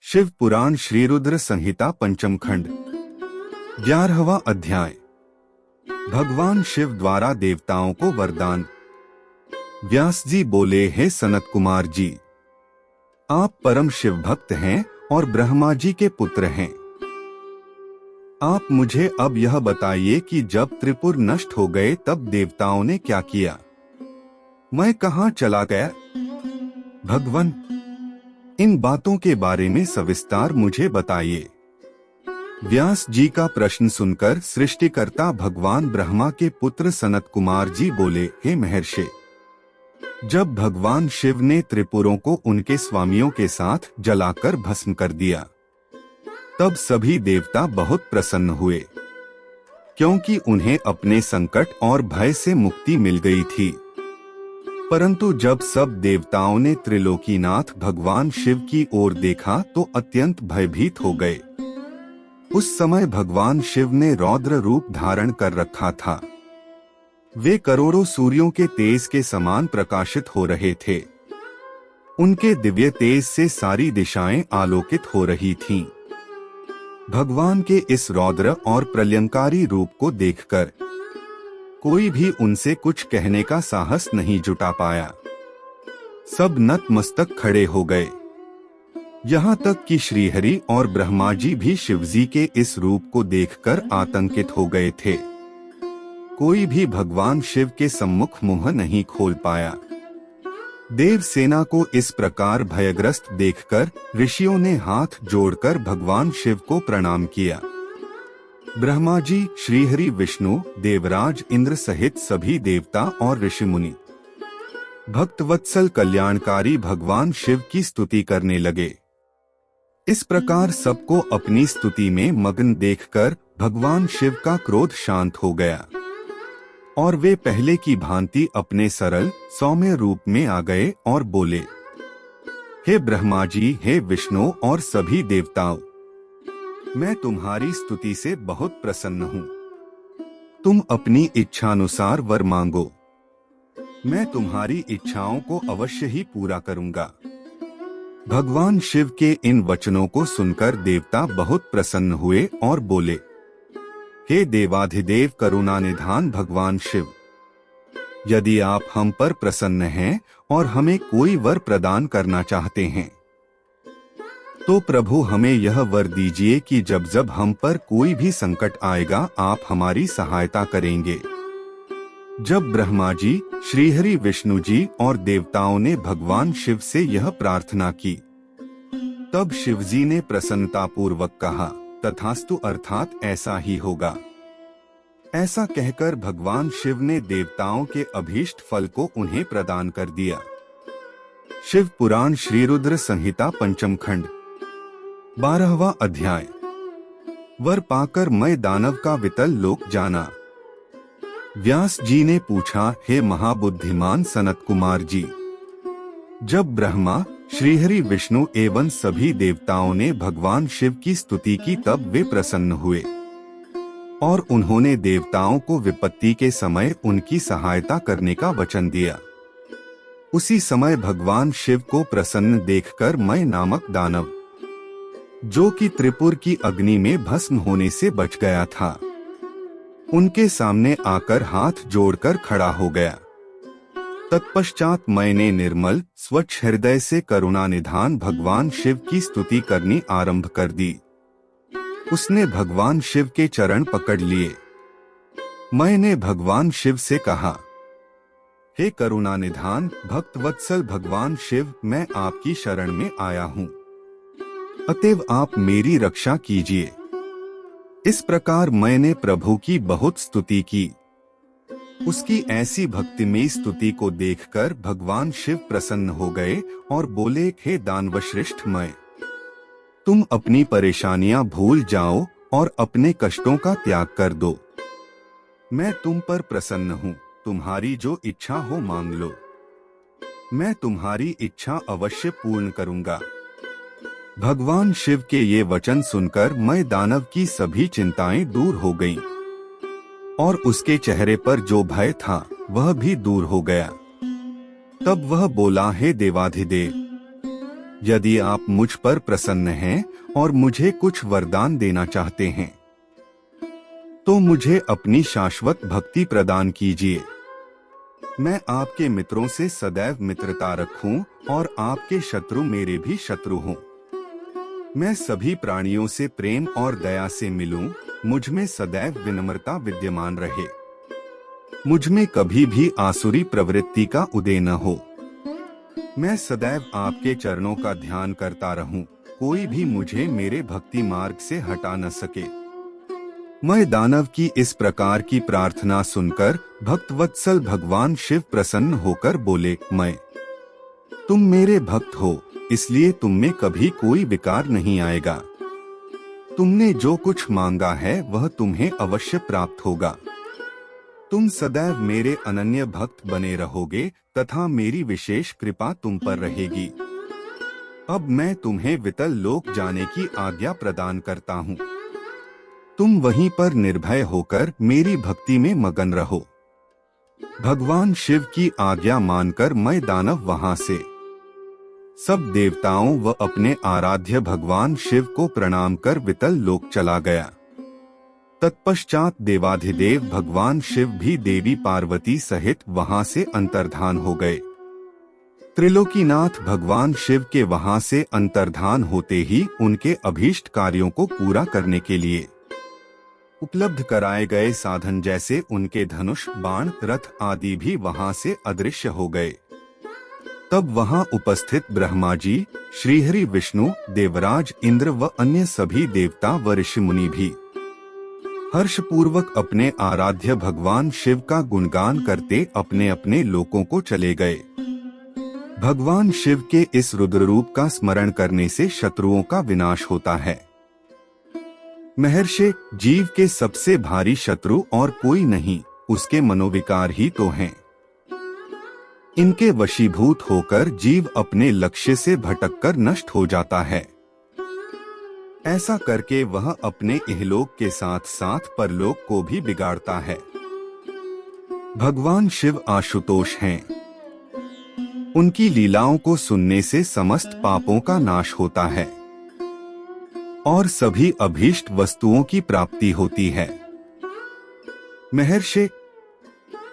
शिव पुराण श्री रुद्र संहिता पंचम खंड 11वां अध्याय। भगवान शिव द्वारा देवताओं को वरदान। व्यास जी बोले, हे सनत कुमार जी, आप परम शिव भक्त हैं और ब्रह्मा जी के पुत्र हैं। आप मुझे अब यह बताइए कि जब त्रिपुर नष्ट हो गए तब देवताओं ने क्या किया? मैं कहाँ चला गया? भगवान, इन बातों के बारे में सविस्तार मुझे बताइए। व्यास जी का प्रश्न सुनकर सृष्टिकर्ता भगवान ब्रह्मा के पुत्र सनत कुमार जी बोले, हे महर्षि, जब भगवान शिव ने त्रिपुरों को उनके स्वामियों के साथ जलाकर भस्म कर दिया, तब सभी देवता बहुत प्रसन्न हुए, क्योंकि उन्हें अपने संकट और भय से मुक्ति मिल गई थी। परंतु जब सब देवताओं ने त्रिलोकीनाथ भगवान शिव की ओर देखा तो अत्यंत भयभीत हो गए। उस समय भगवान शिव ने रौद्र रूप धारण कर रखा था। वे करोड़ों सूर्यों के तेज के समान प्रकाशित हो रहे थे। उनके दिव्य तेज से सारी दिशाएं आलोकित हो रही थीं। भगवान के इस रौद्र और प्रलयंकारी रूप को देखकर कोई भी उनसे कुछ कहने का साहस नहीं जुटा पाया। सब नतमस्तक खड़े हो गए। यहाँ तक कि श्रीहरि और ब्रह्मा जी भी शिवजी के इस रूप को देखकर आतंकित हो गए थे। कोई भी भगवान शिव के सम्मुख मुंह नहीं खोल पाया। देव सेना को इस प्रकार भयग्रस्त देखकर ऋषियों ने हाथ जोड़कर भगवान शिव को प्रणाम किया। ब्रह्मा जी, श्रीहरि, विष्णु, देवराज इंद्र सहित सभी देवता और ऋषि मुनि भक्तवत्सल कल्याणकारी भगवान शिव की स्तुति करने लगे। इस प्रकार सबको अपनी स्तुति में मग्न देखकर भगवान शिव का क्रोध शांत हो गया और वे पहले की भांति अपने सरल सौम्य रूप में आ गए और बोले, हे ब्रह्मा जी, हे विष्णु और सभी देवताओं, मैं तुम्हारी स्तुति से बहुत प्रसन्न हूँ। तुम अपनी इच्छानुसार वर मांगो, मैं तुम्हारी इच्छाओं को अवश्य ही पूरा करूँगा। भगवान शिव के इन वचनों को सुनकर देवता बहुत प्रसन्न हुए और बोले, हे देवाधिदेव करुणा निधान भगवान शिव, यदि आप हम पर प्रसन्न हैं और हमें कोई वर प्रदान करना चाहते हैं तो प्रभु हमें यह वर दीजिए कि जब जब हम पर कोई भी संकट आएगा आप हमारी सहायता करेंगे। जब ब्रह्मा जी, श्रीहरि, विष्णु जी और देवताओं ने भगवान शिव से यह प्रार्थना की, तब शिवजी ने प्रसन्नतापूर्वक कहा, तथास्तु, अर्थात ऐसा ही होगा। ऐसा कहकर भगवान शिव ने देवताओं के अभीष्ट फल को उन्हें प्रदान कर दिया। शिव पुराण श्री रुद्र संहिता पंचम खंड 12वां अध्याय। वर पाकर मैं दानव का वितल लोक जाना। व्यास जी ने पूछा, हे महाबुद्धिमान सनत कुमार जी, जब ब्रह्मा, श्रीहरि, विष्णु एवं सभी देवताओं ने भगवान शिव की स्तुति की तब वे प्रसन्न हुए और उन्होंने देवताओं को विपत्ति के समय उनकी सहायता करने का वचन दिया। उसी समय भगवान शिव को प्रसन्न देखकर मैं नामक दानव, जो कि त्रिपुर की अग्नि में भस्म होने से बच गया था, उनके सामने आकर हाथ जोड़कर खड़ा हो गया। तत्पश्चात मैंने निर्मल स्वच्छ हृदय से करुणा निधान भगवान शिव की स्तुति करनी आरंभ कर दी। उसने भगवान शिव के चरण पकड़ लिए। मैंने भगवान शिव से कहा, हे करुणा निधान भक्तवत्सल भगवान शिव, मैं आपकी शरण में आया हूँ, अतएव आप मेरी रक्षा कीजिए। इस प्रकार मैंने प्रभु की बहुत स्तुति की। उसकी ऐसी भक्तिमय स्तुति को देखकर भगवान शिव प्रसन्न हो गए और बोले, हे दानवश्रेष्ठ, मैं तुम अपनी परेशानियां भूल जाओ और अपने कष्टों का त्याग कर दो। मैं तुम पर प्रसन्न हूँ, तुम्हारी जो इच्छा हो मांग लो, मैं तुम्हारी इच्छा अवश्य पूर्ण करूँगा। भगवान शिव के ये वचन सुनकर मैं दानव की सभी चिंताएं दूर हो गईं और उसके चेहरे पर जो भय था वह भी दूर हो गया। तब वह बोला, हे देवाधिदेव, यदि आप मुझ पर प्रसन्न हैं और मुझे कुछ वरदान देना चाहते हैं तो मुझे अपनी शाश्वत भक्ति प्रदान कीजिए। मैं आपके मित्रों से सदैव मित्रता रखूं और आपके शत्रु मेरे भी शत्रु हों। मैं सभी प्राणियों से प्रेम और दया से मिलूं, मुझ में सदैव विनम्रता विद्यमान रहे, मुझ में कभी भी आसुरी प्रवृत्ति का उदय न हो। मैं सदैव आपके चरणों का ध्यान करता रहूं, कोई भी मुझे मेरे भक्ति मार्ग से हटा न सके। मैं दानव की इस प्रकार की प्रार्थना सुनकर भक्तवत्सल भगवान शिव प्रसन्न होकर बोले, तुम मेरे भक्त हो, इसलिए तुम में कभी कोई विकार नहीं आएगा। तुमने जो कुछ मांगा है वह तुम्हें अवश्य प्राप्त होगा। तुम सदैव मेरे अनन्य भक्त बने रहोगे तथा मेरी विशेष कृपा तुम पर रहेगी। अब मैं तुम्हें वितल लोक जाने की आज्ञा प्रदान करता हूँ। तुम वहीं पर निर्भय होकर मेरी भक्ति में मगन रहो। भगवान शिव की आज्ञा मानकर मैं दानव वहां से सब देवताओं व अपने आराध्य भगवान शिव को प्रणाम कर वितल लोक चला गया। तत्पश्चात देवाधिदेव भगवान शिव भी देवी पार्वती सहित वहां से अंतर्धान हो गए। त्रिलोकीनाथ भगवान शिव के वहां से अंतर्धान होते ही उनके अभीष्ट कार्यों को पूरा करने के लिए उपलब्ध कराए गए साधन जैसे उनके धनुष, बाण, रथ आदि भी वहां से अदृश्य हो गए। तब वहां उपस्थित ब्रह्मा जी, श्रीहरि, विष्णु, देवराज इंद्र व अन्य सभी देवता व ऋषि मुनि भी हर्षपूर्वक अपने आराध्य भगवान शिव का गुणगान करते अपने अपने लोकों को चले गए। भगवान शिव के इस रुद्र रूप का स्मरण करने से शत्रुओं का विनाश होता है। महर्षि, जीव के सबसे भारी शत्रु और कोई नहीं, उसके मनोविकार ही तो हैं। इनके वशीभूत होकर जीव अपने लक्ष्य से भटककर नष्ट हो जाता है। ऐसा करके वह अपने इहलोक के साथ साथ परलोक को भी बिगाड़ता है। भगवान शिव आशुतोष हैं। उनकी लीलाओं को सुनने से समस्त पापों का नाश होता है और सभी अभीष्ट वस्तुओं की प्राप्ति होती है। महर्षि,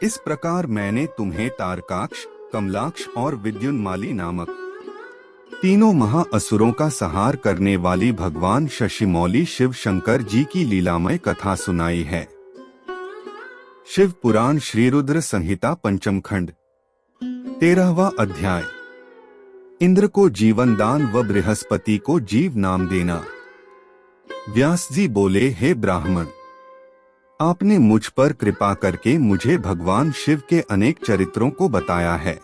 इस प्रकार मैंने तुम्हें तारकाक्ष, कमलाक्ष और विद्युन्माली नामक तीनों महाअसुरों का संहार करने वाली भगवान शशिमौली शिव शंकर जी की लीलामय कथा सुनाई है। शिव पुराण श्री रुद्र संहिता पंचम खंड 13वां अध्याय। इंद्र को जीवन दान व बृहस्पति को जीव नाम देना। व्यास जी बोले, हे ब्राह्मण, आपने मुझ पर कृपा करके मुझे भगवान शिव के अनेक चरित्रों को बताया है।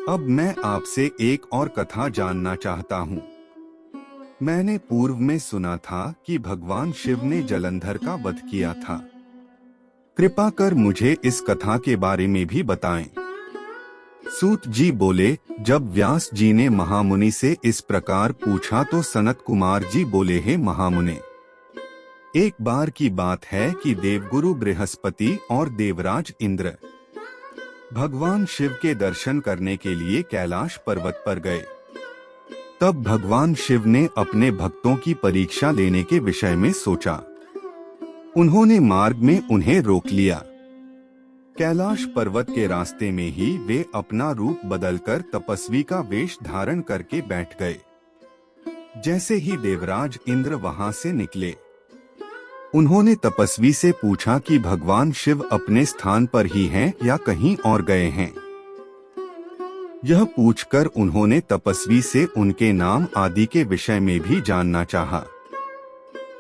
अब मैं आपसे एक और कथा जानना चाहता हूँ। मैंने पूर्व में सुना था कि भगवान शिव ने जलंधर का वध किया था। कृपा कर मुझे इस कथा के बारे में भी बताएं। सूत जी बोले, जब व्यास जी ने महामुनि से इस प्रकार पूछा तो सनत कुमार जी बोले, हे महामुने, एक बार की बात है कि देवगुरु बृहस्पति और देवराज इंद्र भगवान शिव के दर्शन करने के लिए कैलाश पर्वत पर गए। तब भगवान शिव ने अपने भक्तों की परीक्षा लेने के विषय में सोचा। उन्होंने मार्ग में उन्हें रोक लिया। कैलाश पर्वत के रास्ते में ही वे अपना रूप बदलकर तपस्वी का वेश धारण करके बैठ गए। जैसे ही देवराज इंद्र वहां से निकले, उन्होंने तपस्वी से पूछा कि भगवान शिव अपने स्थान पर ही हैं या कहीं और गए हैं। यह पूछकर उन्होंने तपस्वी से उनके नाम आदि के विषय में भी जानना चाहा,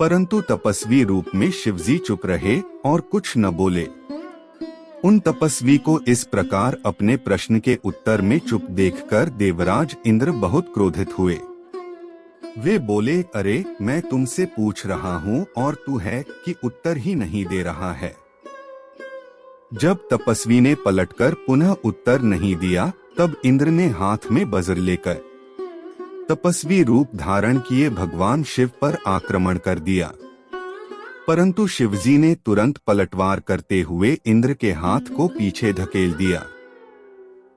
परंतु तपस्वी रूप में शिवजी चुप रहे और कुछ न बोले। उन तपस्वी को इस प्रकार अपने प्रश्न के उत्तर में चुप देखकर देवराज इंद्र बहुत क्रोधित हुए। वे बोले, अरे मैं तुमसे पूछ रहा हूँ और तू है कि उत्तर ही नहीं दे रहा है। जब तपस्वी ने पलटकर पुनः उत्तर नहीं दिया, तब इंद्र ने हाथ में वज्र लेकर तपस्वी रूप धारण किए भगवान शिव पर आक्रमण कर दिया। परंतु शिवजी ने तुरंत पलटवार करते हुए इंद्र के हाथ को पीछे धकेल दिया।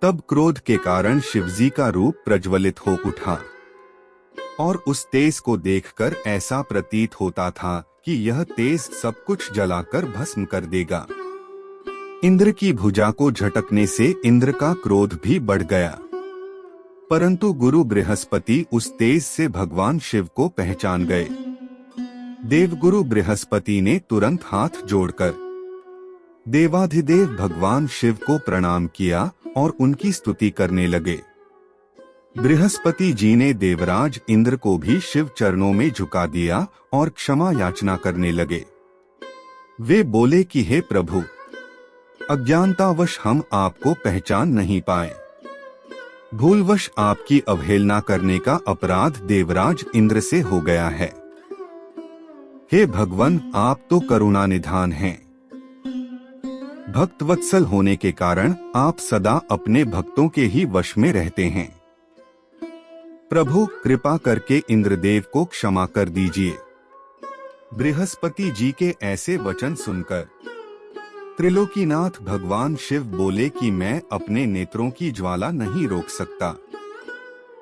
तब क्रोध के कारण शिवजी का रूप प्रज्वलित हो उठा और उस तेज को देखकर ऐसा प्रतीत होता था कि यह तेज सब कुछ जलाकर भस्म कर देगा। इंद्र की भुजा को झटकने से इंद्र का क्रोध भी बढ़ गया, परंतु गुरु बृहस्पति उस तेज से भगवान शिव को पहचान गए। देवगुरु बृहस्पति ने तुरंत हाथ जोड़कर देवाधिदेव भगवान शिव को प्रणाम किया और उनकी स्तुति करने लगे। बृहस्पति जी ने देवराज इंद्र को भी शिव चरणों में झुका दिया और क्षमा याचना करने लगे। वे बोले कि हे प्रभु, अज्ञानतावश हम आपको पहचान नहीं पाए। भूलवश आपकी अवहेलना करने का अपराध देवराज इंद्र से हो गया है। हे भगवान, आप तो करुणा निधान हैं। भक्तवत्सल होने के कारण आप सदा अपने भक्तों के ही वश में रहते हैं। प्रभु, कृपा करके इंद्रदेव को क्षमा कर दीजिए। बृहस्पति जी के ऐसे वचन सुनकर त्रिलोकीनाथ भगवान शिव बोले कि मैं अपने नेत्रों की ज्वाला नहीं रोक सकता।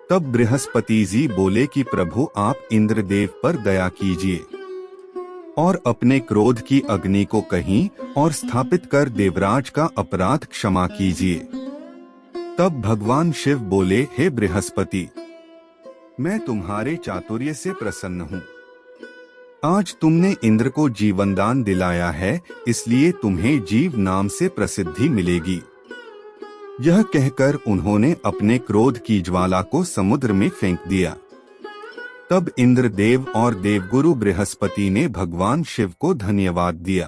तब बृहस्पति जी बोले कि प्रभु, आप इंद्रदेव पर दया कीजिए और अपने क्रोध की अग्नि को कहीं और स्थापित कर देवराज का अपराध क्षमा कीजिए। तब भगवान शिव बोले, हे बृहस्पति, मैं तुम्हारे चातुर्य से प्रसन्न हूँ। आज तुमने इंद्र को जीवनदान दिलाया है, इसलिए तुम्हें जीव नाम से प्रसिद्धि मिलेगी। यह कहकर उन्होंने अपने क्रोध की ज्वाला को समुद्र में फेंक दिया। तब इंद्रदेव और देवगुरु बृहस्पति ने भगवान शिव को धन्यवाद दिया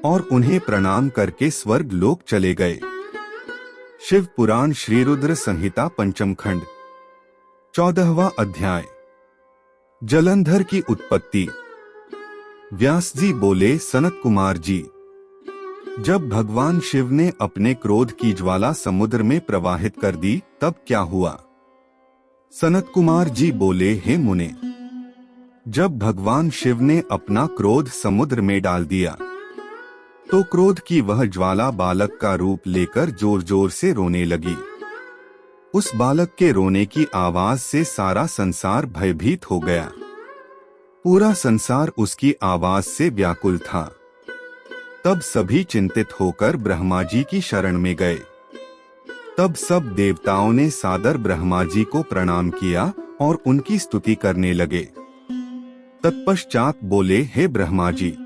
और उन्हें प्रणाम करके स्वर्ग लोक चले गए। शिव पुराण श्री रुद्र संहिता पंचम खंड 14वां अध्याय। जलंधर की उत्पत्ति। व्यास जी बोले, सनत कुमार जी, जब भगवान शिव ने अपने क्रोध की ज्वाला समुद्र में प्रवाहित कर दी तब क्या हुआ? सनत कुमार जी बोले, हे मुने, जब भगवान शिव ने अपना क्रोध समुद्र में डाल दिया तो क्रोध की वह ज्वाला बालक का रूप लेकर जोर जोर से रोने लगी। उस बालक के रोने की आवाज से सारा संसार भयभीत हो गया। पूरा संसार उसकी आवाज से व्याकुल था। तब सभी चिंतित होकर ब्रह्मा जी की शरण में गए। तब सब देवताओं ने सादर ब्रह्मा जी को प्रणाम किया और उनकी स्तुति करने लगे। तत्पश्चात बोले, हे ब्रह्मा जी,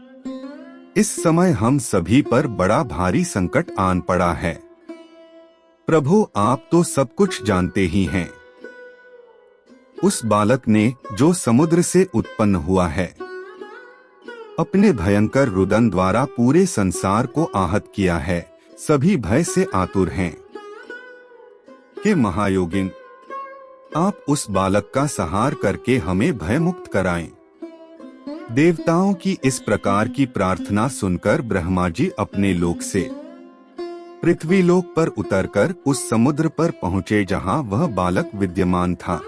इस समय हम सभी पर बड़ा भारी संकट आन पड़ा है। प्रभु, आप तो सब कुछ जानते ही हैं। उस बालक ने, जो समुद्र से उत्पन्न हुआ है, अपने भयंकर रुदन द्वारा पूरे संसार को आहत किया है। सभी भय से आतुर हैं। हे महायोगिन, आप उस बालक का संहार करके हमें भय मुक्त कराएं। देवताओं की इस प्रकार की प्रार्थना सुनकर ब्रह्मा जी अपने लोक से पृथ्वी लोक पर उतरकर उस समुद्र पर पहुंचे जहां वह बालक विद्यमान था।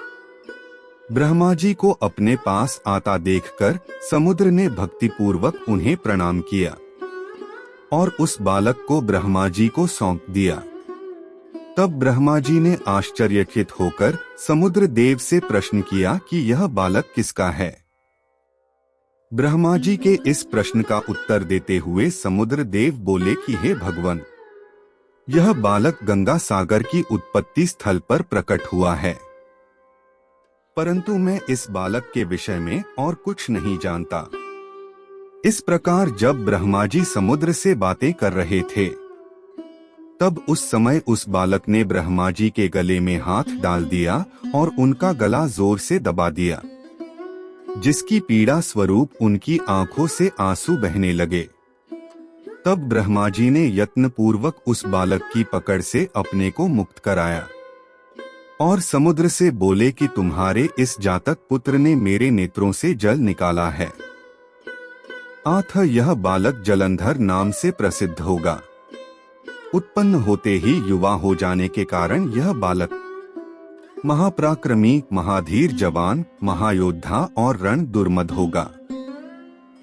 ब्रह्मा जी को अपने पास आता देखकर समुद्र ने भक्तिपूर्वक उन्हें प्रणाम किया और उस बालक को ब्रह्मा जी को सौंप दिया। तब ब्रह्मा जी ने आश्चर्यचकित होकर समुद्र देव से प्रश्न किया कि यह बालक किसका है। ब्रह्मा जी के इस प्रश्न का उत्तर देते हुए समुद्र देव बोले कि हे भगवान, यह बालक गंगा सागर की उत्पत्ति स्थल पर प्रकट हुआ है, परंतु मैं इस बालक के विषय में और कुछ नहीं जानता। इस प्रकार जब ब्रह्मा जी समुद्र से बातें कर रहे थे तब उस समय उस बालक ने ब्रह्मा जी के गले में हाथ डाल दिया और उनका गला जोर से दबा दिया, जिसकी पीड़ा स्वरूप उनकी आंखों से आंसू बहने लगे। तब ब्रह्मा जी ने यत्न पूर्वक उस बालक की पकड़ से अपने को मुक्त कराया और समुद्र से बोले कि तुम्हारे इस जातक पुत्र ने मेरे नेत्रों से जल निकाला है, अतः यह बालक जलंधर नाम से प्रसिद्ध होगा। उत्पन्न होते ही युवा हो जाने के कारण यह बालक महापराक्रमी, महाधीर जवान, महायोद्धा और रण दुर्मद होगा।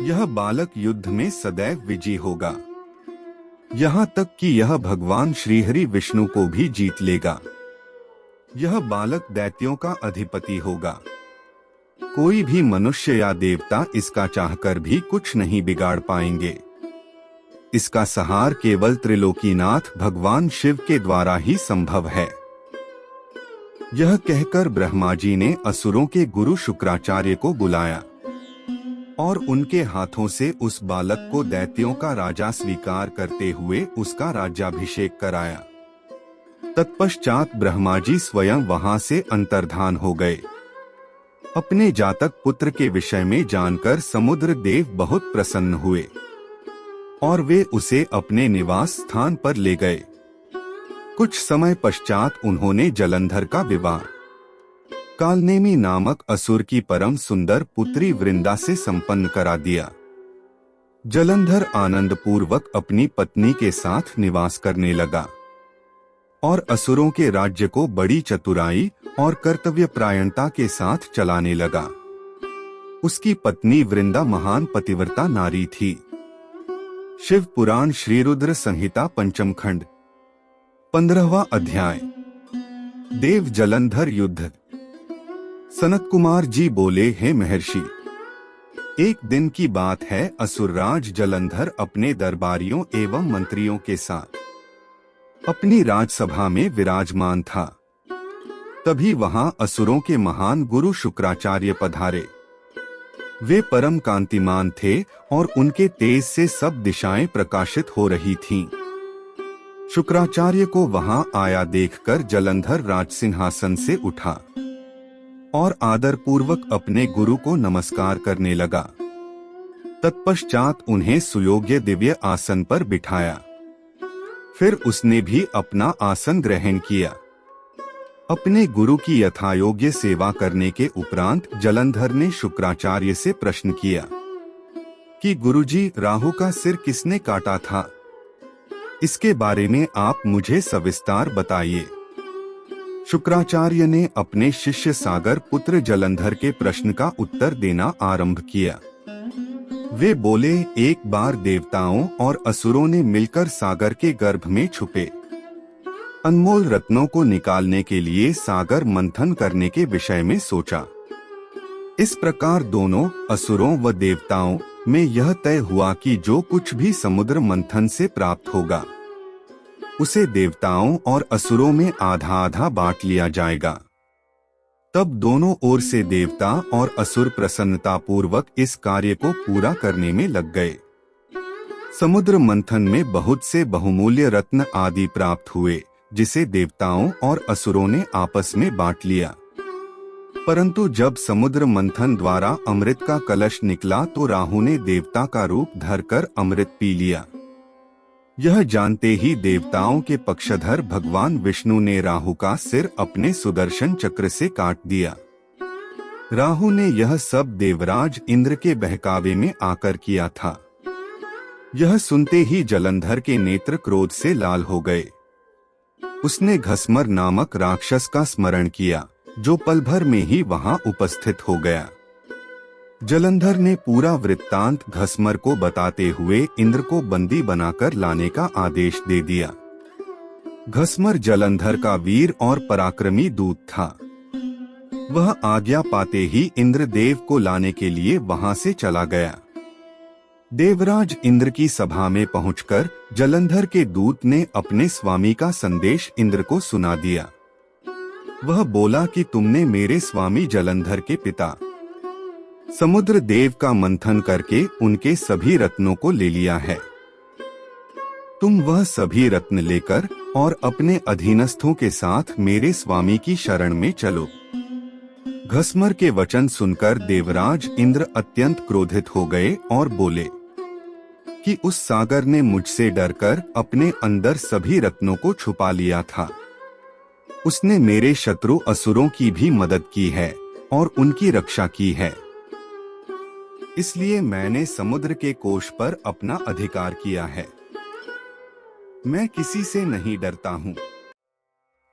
यह बालक युद्ध में सदैव विजयी होगा। यहाँ तक कि यह भगवान श्रीहरि विष्णु को भी जीत लेगा। यह बालक दैत्यों का अधिपति होगा। कोई भी मनुष्य या देवता इसका चाहकर भी कुछ नहीं बिगाड़ पाएंगे। इसका संहार केवल त्रिलोकीनाथ भगवान शिव के द्वारा ही संभव है। यह कहकर ब्रह्मा जी ने असुरों के गुरु शुक्राचार्य को बुलाया और उनके हाथों से उस बालक को दैत्यों का राजा स्वीकार करते हुए उसका राज्याभिषेक कराया। तत्पश्चात ब्रह्मा जी स्वयं वहां से अंतर्धान हो गए। अपने जातक पुत्र के विषय में जानकर समुद्र देव बहुत प्रसन्न हुए और वे उसे अपने निवास स्थान पर ले गए। कुछ समय पश्चात उन्होंने जलंधर का विवाह कालनेमी नामक असुर की परम सुंदर पुत्री वृंदा से संपन्न करा दिया। जलंधर आनंद पूर्वक अपनी पत्नी के साथ निवास करने लगा और असुरों के राज्य को बड़ी चतुराई और कर्तव्यपरायणता के साथ चलाने लगा। उसकी पत्नी वृंदा महान पतिव्रता नारी थी। शिव पुराण श्री रुद्र संहिता पंचम खंड 15वां अध्याय। देव जलंधर युद्ध। सनत कुमार जी बोले, हे महर्षि, एक दिन की बात है, असुरराज जलंधर अपने दरबारियों एवं मंत्रियों के साथ अपनी राजसभा में विराजमान था। तभी वहां असुरों के महान गुरु शुक्राचार्य पधारे। वे परम कांतिमान थे और उनके तेज से सब दिशाएं प्रकाशित हो रही थीं। शुक्राचार्य को वहां आया देखकर जलंधर राजसिंहासन से उठा और आदर पूर्वक अपने गुरु को नमस्कार करने लगा। तत्पश्चात उन्हें सुयोग्य दिव्य आसन पर बिठाया। फिर उसने भी अपना आसन ग्रहण किया। अपने गुरु की यथायोग्य सेवा करने के उपरांत जलंधर ने शुक्राचार्य से प्रश्न किया कि गुरुजी, राहु का सिर किसने काटा था? इसके बारे में आप मुझे सविस्तार बताइए। शुक्राचार्य ने अपने शिष्य सागर पुत्र जलंधर के प्रश्न का उत्तर देना आरंभ किया। वे बोले, एक बार देवताओं और असुरों ने मिलकर सागर के गर्भ में छुपे अनमोल रत्नों को निकालने के लिए सागर मंथन करने के विषय में सोचा। इस प्रकार दोनों असुरों व देवताओं में यह तय हुआ कि जो कुछ भी समुद्र मंथन से प्राप्त होगा उसे देवताओं और असुरों में आधा आधा बांट लिया जाएगा। तब दोनों ओर से देवता और असुर प्रसन्नता पूर्वक इस कार्य को पूरा करने में लग गए। समुद्र मंथन में बहुत से बहुमूल्य रत्न आदि प्राप्त हुए, जिसे देवताओं और असुरों ने आपस में बांट लिया। परंतु जब समुद्र मंथन द्वारा अमृत का कलश निकला तो राहु ने देवता का रूप धरकर अमृत पी लिया। यह जानते ही देवताओं के पक्षधर भगवान विष्णु ने राहु का सिर अपने सुदर्शन चक्र से काट दिया। राहु ने यह सब देवराज इंद्र के बहकावे में आकर किया था। यह सुनते ही जलंधर के नेत्र क्रोध से लाल हो गए। उसने घस्मर नामक राक्षस का स्मरण किया, जो पल भर में ही वहां उपस्थित हो गया। जलंधर ने पूरा वृत्तांत घस्मर को बताते हुए इंद्र को बंदी बनाकर लाने का आदेश दे दिया। घस्मर जलंधर का वीर और पराक्रमी दूत था। वह आज्ञा पाते ही इंद्रदेव को लाने के लिए वहां से चला गया। देवराज इंद्र की सभा में पहुंचकर जलंधर के दूत ने अपने स्वामी का संदेश इंद्र को सुना दिया। वह बोला कि तुमने मेरे स्वामी जलंधर के पिता समुद्र देव का मंथन करके उनके सभी रत्नों को ले लिया है। तुम वह सभी रत्न लेकर और अपने अधीनस्थों के साथ मेरे स्वामी की शरण में चलो। घस्मर के वचन सुनकर देवराज इंद्र अत्यंत क्रोधित हो गए और बोले कि उस सागर ने मुझसे डरकर अपने अंदर सभी रत्नों को छुपा लिया था। उसने मेरे शत्रु असुरों की भी मदद की है और उनकी रक्षा की है। इसलिए मैंने समुद्र के कोश पर अपना अधिकार किया है। मैं किसी से नहीं डरता हूँ।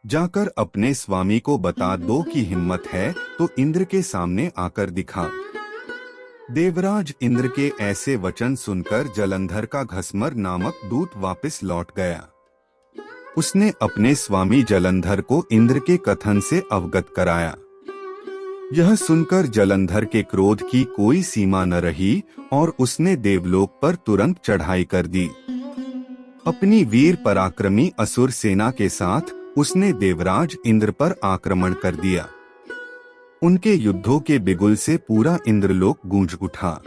जाकर अपने स्वामी को बता दो कि हिम्मत है तो इंद्र के सामने आकर दिखा। देवराज इंद्र के ऐसे वचन सुनकर जलंधर का घसमर नामक दूत वापस लौट गया। उसने अपने स्वामी जलंधर को इंद्र के कथन से अवगत कराया। यह सुनकर जलंधर के क्रोध की कोई सीमा न रही और उसने देवलोक पर तुरंत चढ़ाई कर दी। अपनी वीर पराक्रमी असुर सेना के साथ उसने देवराज इंद्र पर आक्रमण कर दिया। उनके युद्धों के बिगुल से पूरा इंद्रलोक गूंज उठा।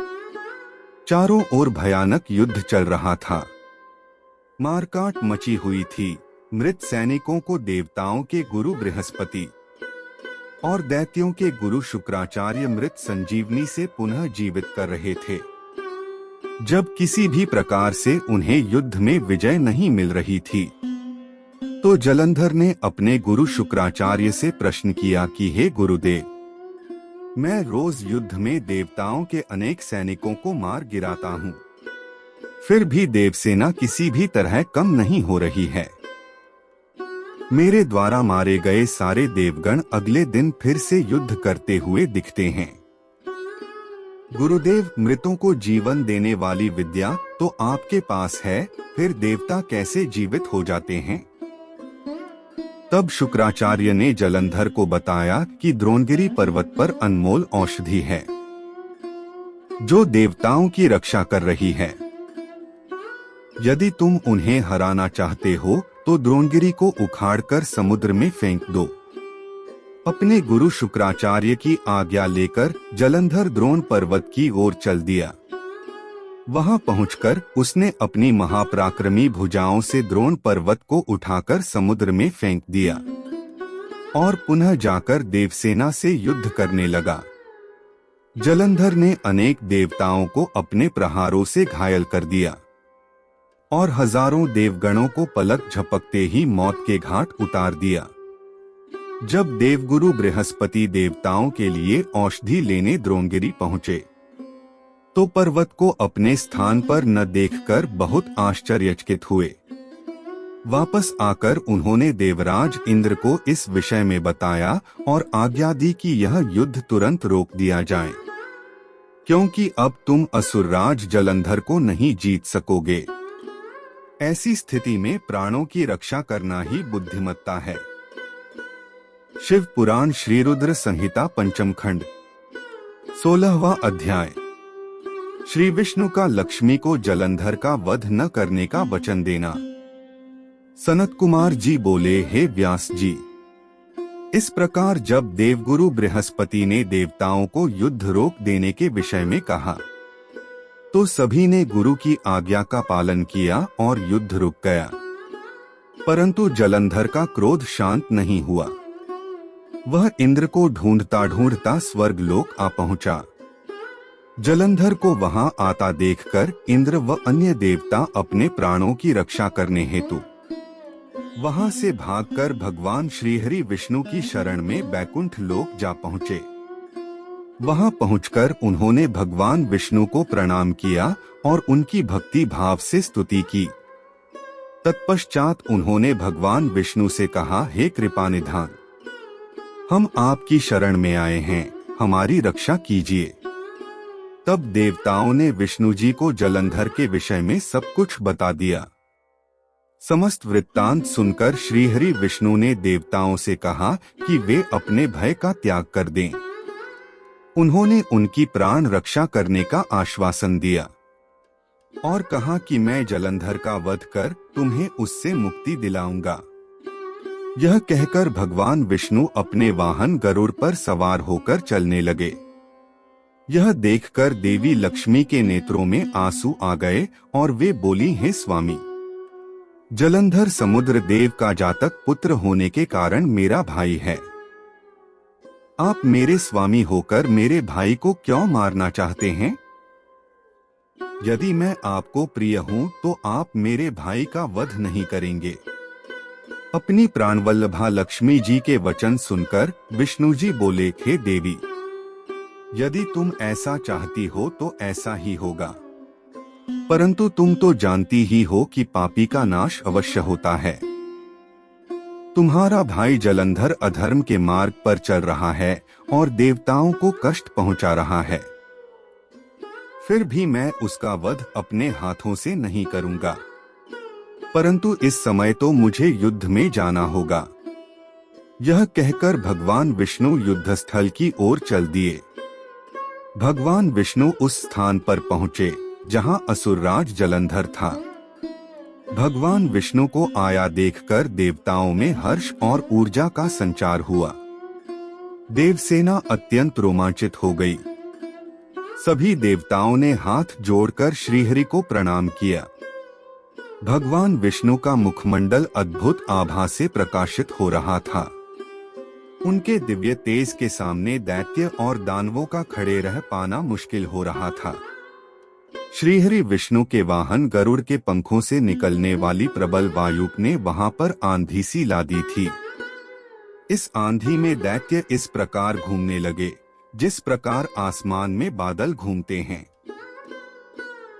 चारों ओर भयानक युद्ध चल रहा था। मारकाट मची हुई थी। मृत सैनिकों को देवताओं के गुरु बृहस्पति और दैत्यों के गुरु शुक्राचार्य मृत संजीवनी से पुनः जीवित कर रहे थे। जब किसी भी प्रकार से उन्हें युद्ध में विजय नहीं मिल रही थी, तो जलंधर ने अपने गुरु शुक्राचार्य से प्रश्न किया कि हे गुरुदेव, मैं रोज युद्ध में देवताओं के अनेक सैनिकों को मार गिराता हूँ, फिर भी देवसेना किसी भी तरह कम नहीं हो रही है। मेरे द्वारा मारे गए सारे देवगण अगले दिन फिर से युद्ध करते हुए दिखते हैं। गुरुदेव, मृतों को जीवन देने वाली विद्या तो आपके पास है, फिर देवता कैसे जीवित हो जाते हैं? तब शुक्राचार्य ने जलंधर को बताया कि द्रोणगिरी पर्वत पर अनमोल औषधि है, जो देवताओं की रक्षा कर रही है। यदि तुम उन्हें हराना चाहते हो तो द्रोणगिरी को उखाड़कर समुद्र में फेंक दो। अपने गुरु शुक्राचार्य की आज्ञा लेकर जलंधर द्रोण पर्वत की ओर चल दिया। वहां पहुंचकर उसने अपनी महापराक्रमी भुजाओं से द्रोण पर्वत को उठाकर समुद्र में फेंक दिया और पुनः जाकर देवसेना से युद्ध करने लगा। जलंधर ने अनेक देवताओं को अपने प्रहारों से घायल कर दिया और हजारों देवगणों को पलक झपकते ही मौत के घाट उतार दिया। जब देवगुरु बृहस्पति देवताओं के लिए औषधि लेने द्रोणगिरी पहुंचे, तो पर्वत को अपने स्थान पर न देखकर बहुत आश्चर्यचकित हुए। वापस आकर उन्होंने देवराज इंद्र को इस विषय में बताया और आज्ञा दी कि यह युद्ध तुरंत रोक दिया जाए, क्योंकि अब तुम असुरराज जलंधर को नहीं जीत सकोगे। ऐसी स्थिति में प्राणों की रक्षा करना ही बुद्धिमत्ता है। शिव पुराण श्री रुद्र संहिता पंचम खंड 16वां अध्याय। श्री विष्णु का लक्ष्मी को जलंधर का वध न करने का वचन देना। सनत कुमार जी बोले, हे व्यास जी, इस प्रकार जब देवगुरु बृहस्पति ने देवताओं को युद्ध रोक देने के विषय में कहा, तो सभी ने गुरु की आज्ञा का पालन किया और युद्ध रुक गया। परंतु जलंधर का क्रोध शांत नहीं हुआ। वह इंद्र को ढूंढता ढूंढता स्वर्गलोक आ पहुंचा। जलंधर को वहां आता देखकर इंद्र व अन्य देवता अपने प्राणों की रक्षा करने हेतु वहां से भागकर भगवान श्रीहरि विष्णु की शरण में वैकुंठ लोक जा पहुंचे। वहां पहुंचकर उन्होंने भगवान विष्णु को प्रणाम किया और उनकी भक्ति भाव से स्तुति की। तत्पश्चात उन्होंने भगवान विष्णु से कहा, हे कृपानिधान, हम आपकी शरण में आए हैं, हमारी रक्षा कीजिए। तब देवताओं ने विष्णु जी को जलंधर के विषय में सब कुछ बता दिया। समस्त वृत्तांत सुनकर श्रीहरि विष्णु ने देवताओं से कहा कि वे अपने भय का त्याग कर दें। उन्होंने उनकी प्राण रक्षा करने का आश्वासन दिया और कहा कि मैं जलंधर का वध कर तुम्हें उससे मुक्ति दिलाऊंगा। यह कहकर भगवान विष्णु अपने वाहन गरुड़ पर सवार होकर चलने लगे। यह देखकर देवी लक्ष्मी के नेत्रों में आंसू आ गए और वे बोली, हे स्वामी, जलंधर समुद्र देव का जातक पुत्र होने के कारण मेरा भाई है। आप मेरे स्वामी होकर मेरे भाई को क्यों मारना चाहते हैं? यदि मैं आपको प्रिय हूं तो आप मेरे भाई का वध नहीं करेंगे। अपनी प्राणवल्लभा लक्ष्मी जी के वचन सुनकर विष्णु जी बोले, हे देवी, यदि तुम ऐसा चाहती हो तो ऐसा ही होगा, परंतु तुम तो जानती ही हो कि पापी का नाश अवश्य होता है। तुम्हारा भाई जलंधर अधर्म के मार्ग पर चल रहा है और देवताओं को कष्ट पहुंचा रहा है। फिर भी मैं उसका वध अपने हाथों से नहीं करूंगा, परंतु इस समय तो मुझे युद्ध में जाना होगा। यह कहकर भगवान विष्णु युद्धस्थल की ओर चल दिए। भगवान विष्णु उस स्थान पर पहुंचे जहां असुरराज जलंधर था। भगवान विष्णु को आया देखकर देवताओं में हर्ष और ऊर्जा का संचार हुआ। देवसेना अत्यंत रोमांचित हो गई। सभी देवताओं ने हाथ जोड़कर श्रीहरि को प्रणाम किया। भगवान विष्णु का मुखमंडल अद्भुत आभा से प्रकाशित हो रहा था। उनके दिव्य तेज के सामने दैत्य और दानवों का खड़े रह पाना मुश्किल हो रहा था। श्रीहरि विष्णु के वाहन गरुड़ के पंखों से निकलने वाली प्रबल वायु ने वहां पर आंधी सी ला दी थी। इस आंधी में दैत्य इस प्रकार घूमने लगे जिस प्रकार आसमान में बादल घूमते हैं।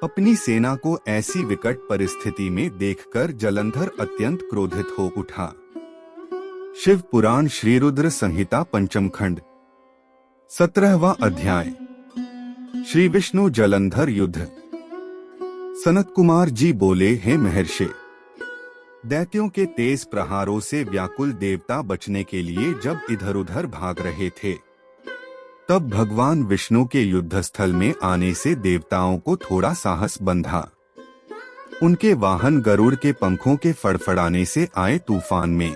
अपनी सेना को ऐसी विकट परिस्थिति में देखकर जलंधर अत्यंत क्रोधित हो उठा। शिव पुराण श्री रुद्र संहिता पंचम खंड 17वां अध्याय। श्री विष्णु जलंधर युद्ध। सनत कुमार जी बोले, हे महर्षि, दैत्यों के तेज प्रहारों से व्याकुल देवता बचने के लिए जब इधर उधर भाग रहे थे, तब भगवान विष्णु के युद्धस्थल में आने से देवताओं को थोड़ा साहस बंधा। उनके वाहन गरुड़ के पंखों के फड़फड़ाने से आए तूफान में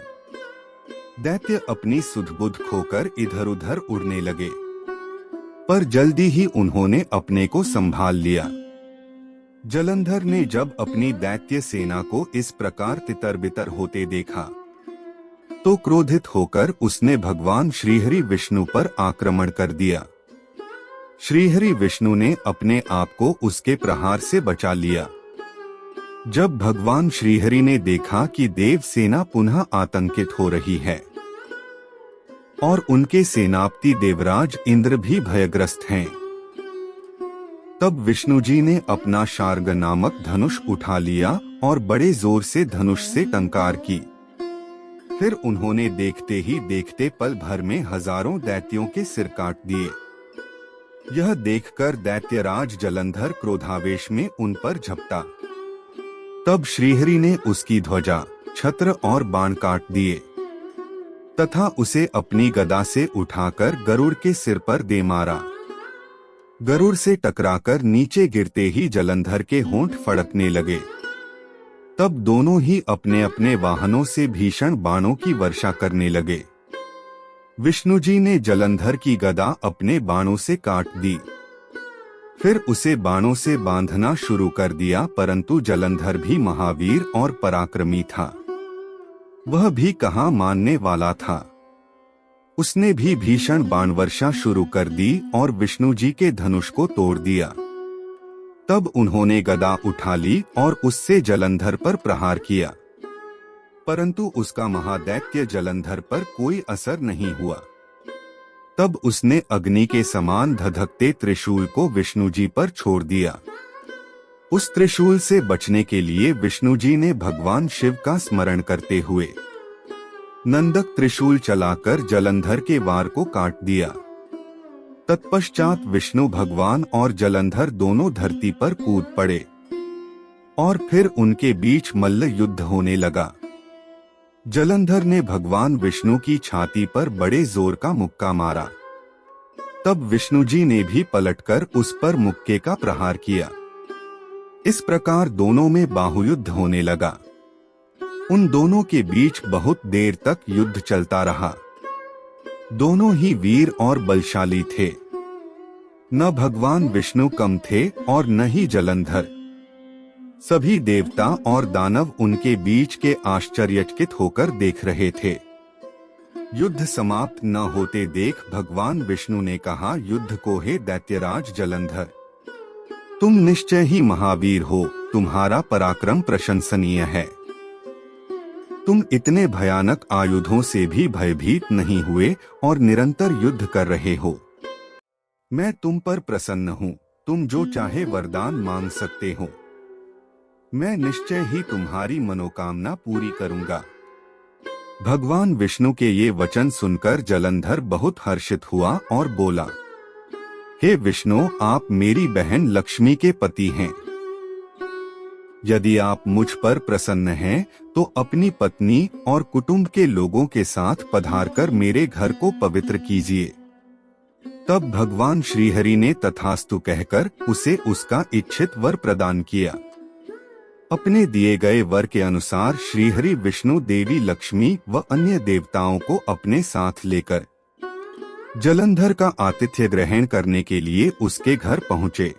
दैत्य अपनी सुध-बुध खोकर इधर उधर उड़ने लगे, पर जल्दी ही उन्होंने अपने को संभाल लिया। जलंधर ने जब अपनी दैत्य सेना को इस प्रकार तितर बितर होते देखा तो क्रोधित होकर उसने भगवान श्रीहरि विष्णु पर आक्रमण कर दिया। श्रीहरि विष्णु ने अपने आप को उसके प्रहार से बचा लिया। जब भगवान श्रीहरि ने देखा कि देव सेना पुनः आतंकित हो रही है और उनके सेनापति देवराज इंद्र भी भयग्रस्त हैं, तब विष्णु जी ने अपना शार्ग नामक धनुष उठा लिया और बड़े जोर से धनुष से टंकार की। फिर उन्होंने देखते ही देखते पल भर में हजारों दैत्यों के सिर काट दिए। यह देखकर दैत्यराज जलंधर क्रोधावेश में उन पर झपटा। तब श्रीहरि ने उसकी ध्वजा, छत्र और बाण काट दिए तथा उसे अपनी गदा से उठाकर गरुड़ के सिर पर दे मारा। गरुड़ से टकराकर नीचे गिरते ही जलंधर के होंठ फड़कने लगे। तब दोनों ही अपने अपने वाहनों से भीषण बाणों की वर्षा करने लगे। विष्णु जी ने जलंधर की गदा अपने बाणों से काट दी, फिर उसे बाणों से बांधना शुरू कर दिया, परंतु जलंधर भी महावीर और पराक्रमी था। वह भी कहाँ मानने वाला था। उसने भी भीषण बाण वर्षा शुरू कर दी और विष्णु जी के धनुष को तोड़ दिया। तब उन्होंने गदा उठा ली और उससे जलंधर पर प्रहार किया, परंतु उसका महादैत्य जलंधर पर कोई असर नहीं हुआ। तब उसने अग्नि के समान धधकते त्रिशूल को विष्णु जी पर छोड़ दिया। उस त्रिशूल से बचने के लिए विष्णु जी ने भगवान शिव का स्मरण करते हुए नंदक त्रिशूल चलाकर जलंधर के वार को काट दिया। तत्पश्चात विष्णु भगवान और जलंधर दोनों धरती पर कूद पड़े और फिर उनके बीच मल्ल युद्ध होने लगा। जलंधर ने भगवान विष्णु की छाती पर बड़े जोर का मुक्का मारा। तब विष्णु जी ने भी पलटकर उस पर मुक्के का प्रहार किया। इस प्रकार दोनों में बाहुयुद्ध होने लगा। उन दोनों के बीच बहुत देर तक युद्ध चलता रहा। दोनों ही वीर और बलशाली थे। न भगवान विष्णु कम थे और न ही जलंधर। सभी देवता और दानव उनके बीच के आश्चर्यचकित होकर देख रहे थे। युद्ध समाप्त न होते देख भगवान विष्णु ने कहा, युद्ध को हे दैत्यराज जलंधर, तुम निश्चय ही महावीर हो। तुम्हारा पराक्रम प्रशंसनीय है। तुम इतने भयानक आयुधों से भी भयभीत नहीं हुए और निरंतर युद्ध कर रहे हो। मैं तुम पर प्रसन्न हूँ। तुम जो चाहे वरदान मांग सकते हो। मैं निश्चय ही तुम्हारी मनोकामना पूरी करूंगा। भगवान विष्णु के ये वचन सुनकर जलंधर बहुत हर्षित हुआ और बोला, हे विष्णु, आप मेरी बहन लक्ष्मी के पति हैं। यदि आप मुझ पर प्रसन्न हैं, तो अपनी पत्नी और कुटुंब के लोगों के साथ पधारकर मेरे घर को पवित्र कीजिए। तब भगवान श्रीहरि ने तथास्तु कहकर उसे उसका इच्छित वर प्रदान किया। अपने दिए गए वर के अनुसार श्रीहरि विष्णु देवी लक्ष्मी व अन्य देवताओं को अपने साथ लेकर जलंधर का आतिथ्य ग्रहण करने के लिए उसके घर पहुँचे।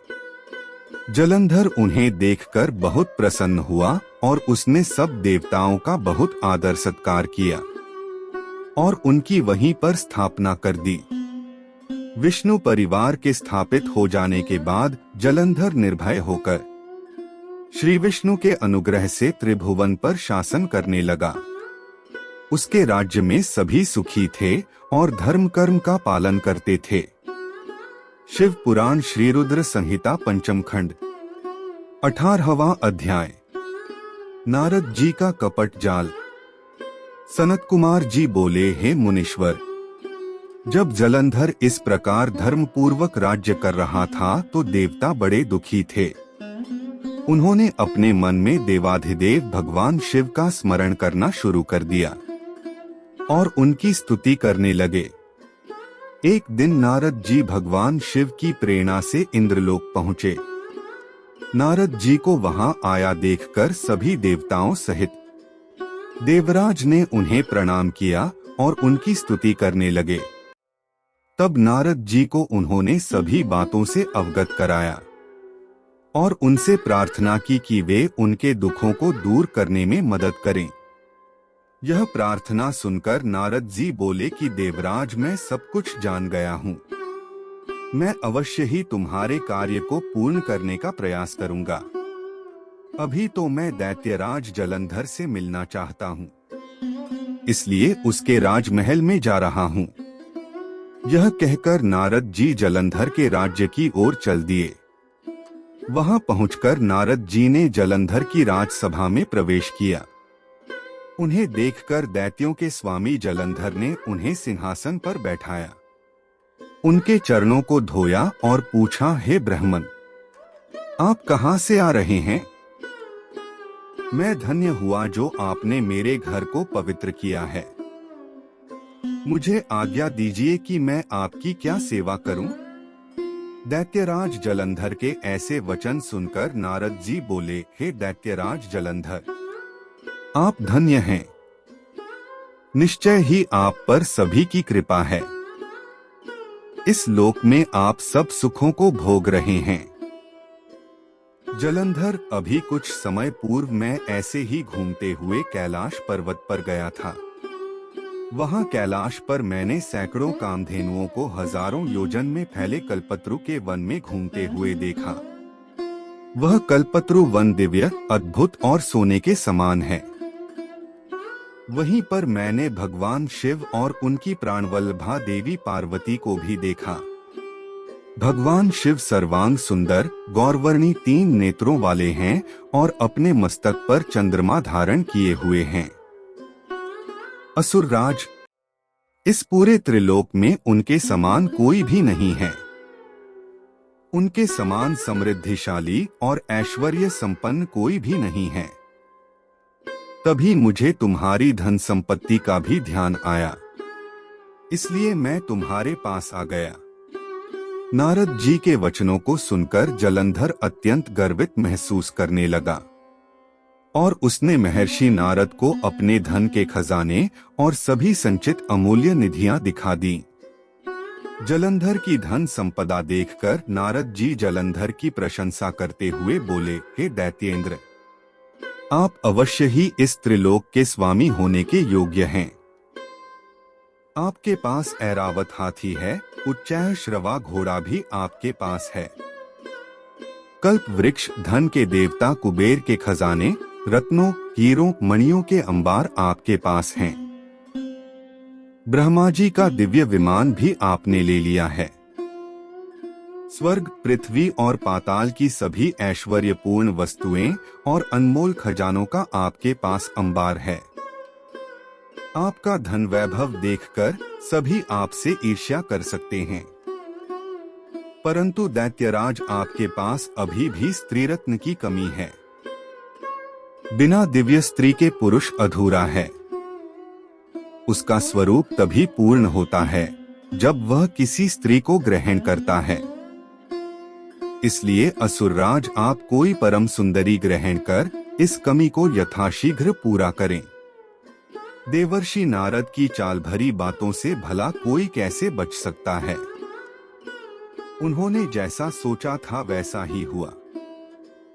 जलंधर उन्हें देखकर बहुत प्रसन्न हुआ और उसने सब देवताओं का बहुत आदर सत्कार किया और उनकी वहीं पर स्थापना कर दी। विष्णु परिवार के स्थापित हो जाने के बाद जलंधर निर्भय होकर श्री विष्णु के अनुग्रह से त्रिभुवन पर शासन करने लगा। उसके राज्य में सभी सुखी थे और धर्म कर्म का पालन करते थे। शिव पुराण श्री रुद्र संहिता पंचम खंड 18वां अध्याय। नारद जी का कपट जाल। सनत कुमार जी बोले, हे मुनीश्वर, जब जलंधर इस प्रकार धर्म पूर्वक राज्य कर रहा था तो देवता बड़े दुखी थे। उन्होंने अपने मन में देवाधिदेव भगवान शिव का स्मरण करना शुरू कर दिया और उनकी स्तुति करने लगे। एक दिन नारद जी भगवान शिव की प्रेरणा से इंद्रलोक पहुँचे। नारद जी को वहां आया देखकर सभी देवताओं सहित देवराज ने उन्हें प्रणाम किया और उनकी स्तुति करने लगे। तब नारद जी को उन्होंने सभी बातों से अवगत कराया और उनसे प्रार्थना की कि वे उनके दुखों को दूर करने में मदद करें। यह प्रार्थना सुनकर नारद जी बोले कि देवराज, मैं सब कुछ जान गया हूँ। मैं अवश्य ही तुम्हारे कार्य को पूर्ण करने का प्रयास करूंगा। अभी तो मैं दैत्यराज जलंधर से मिलना चाहता हूँ, इसलिए उसके राजमहल में जा रहा हूँ। यह कहकर नारद जी जलंधर के राज्य की ओर चल दिए। वहां पहुंचकर नारद जी ने जलंधर की राजसभा में प्रवेश किया। उन्हें देखकर दैत्यों के स्वामी जलंधर ने उन्हें सिंहासन पर बैठाया, उनके चरणों को धोया और पूछा, हे ब्राह्मण, आप कहां से आ रहे हैं? मैं धन्य हुआ जो आपने मेरे घर को पवित्र किया है। मुझे आज्ञा दीजिए कि मैं आपकी क्या सेवा करूं? दैत्यराज जलंधर के ऐसे वचन सुनकर नारद जी बोले, हे दैत्यराज जलंधर, आप धन्य हैं। निश्चय ही आप पर सभी की कृपा है। इस लोक में आप सब सुखों को भोग रहे हैं। जलंधर, अभी कुछ समय पूर्व मैं ऐसे ही घूमते हुए कैलाश पर्वत पर गया था। वहां कैलाश पर मैंने सैकड़ों कामधेनुओं को हजारों योजन में फैले कल्पत्रु के वन में घूमते हुए देखा। वह कल्पत्रु वन दिव्य, अद्भुत और सोने के समान है। वहीं पर मैंने भगवान शिव और उनकी प्राणवल्लभा देवी पार्वती को भी देखा। भगवान शिव सर्वांग सुंदर, गौरवर्णी 3 नेत्रों वाले हैं और अपने मस्तक पर चंद्रमा धारण किए हुए हैं। असुरराज, इस पूरे त्रिलोक में उनके समान कोई भी नहीं है। उनके समान समृद्धिशाली और ऐश्वर्य संपन्न कोई भी नहीं है। तभी मुझे तुम्हारी धन संपत्ति का भी ध्यान आया, इसलिए मैं तुम्हारे पास आ गया। नारद जी के वचनों को सुनकर जलंधर अत्यंत गर्वित महसूस करने लगा और उसने महर्षि नारद को अपने धन के खजाने और सभी संचित अमूल्य निधियां दिखा दी। जलंधर की धन संपदा देखकर नारद जी जलंधर की प्रशंसा करते हुए बोले, हे दैत्येंद्र, आप अवश्य ही इस त्रिलोक के स्वामी होने के योग्य हैं। आपके पास ऐरावत हाथी है, उच्चैः श्रवा घोड़ा भी आपके पास है। कल्प वृक्ष, धन के देवता कुबेर के खजाने, रत्नों, हीरों, मणियों के अंबार आपके पास हैं। ब्रह्मा जी का दिव्य विमान भी आपने ले लिया है। स्वर्ग, पृथ्वी और पाताल की सभी ऐश्वर्यपूर्ण वस्तुएं और अनमोल खजानों का आपके पास अंबार है। आपका धन वैभव देखकर सभी आपसे ईर्ष्या कर सकते हैं। परंतु दैत्यराज आपके पास अभी भी स्त्री रत्न की कमी है। बिना दिव्य स्त्री के पुरुष अधूरा है। उसका स्वरूप तभी पूर्ण होता है जब वह किसी स्त्री को ग्रहण करता है। इसलिए असुरराज आप कोई परम सुंदरी ग्रहण कर इस कमी को यथाशीघ्र पूरा करें। देवर्षि नारद की चाल भरी बातों से भला कोई कैसे बच सकता है। उन्होंने जैसा सोचा था वैसा ही हुआ।